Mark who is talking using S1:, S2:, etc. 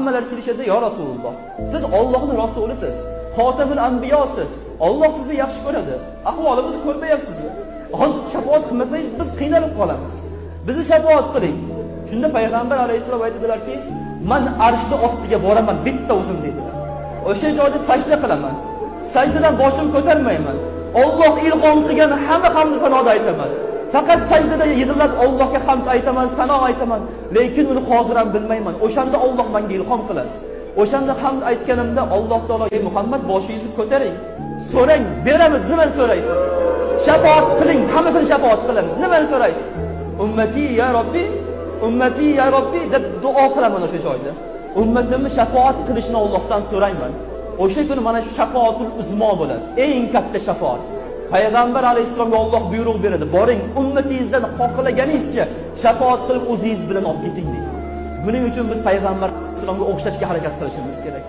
S1: Hammalar kelishadi, "Ya Rasululloh, siz Allohning rasulisiz, xotamul anbiyosiz. Alloh sizni yaxshi ko'radi. Ahvolimizni ko'rmayapsizmi? Hozir shafaat qilmasangiz biz qiynalib qolamiz. Bizni shafaat qiling." Shunda payg'ambar alayhisalom aytdilarki, "Men arshning ostiga boraman bitta o'zim" dedilar. O'sha joyda sajda qilaman. Sajdadan boshimni ko'tarmayman. Alloh ilhom qilgan hamma sanoda aytaman. Faqat sajdada yig'ilib Allohga hamd aytaman, sano aytaman, lekin uni hozir ham bilmayman. O'shanda Alloh menga ilhom qiladi. O'shanda hamd aytganimda Alloh taologa Muhammad boshingizni ko'taring, so'rang, beramiz, nimani so'raysiz? Shafaat qiling, hammasini shafaat qilamiz. Nimani so'raysiz? Ummati ya Robbi deb duo qilaman o'sha joyda. Ummatimni shafaat qilishni Allohdan so'rayman. O'sha kuni mana shu shafaatul uzmo bo'ladi. Eng katta shafaat. Payg'ambar alayhisalomga Alloh buyruq beradi. Boring, ummatingizdan xohlaganingizcha shafaat qilib o'zingiz bilan olib keting deydi. Buning uchun biz payg'ambar alayhisalomga o'xshashga harakat qilishimiz kerak.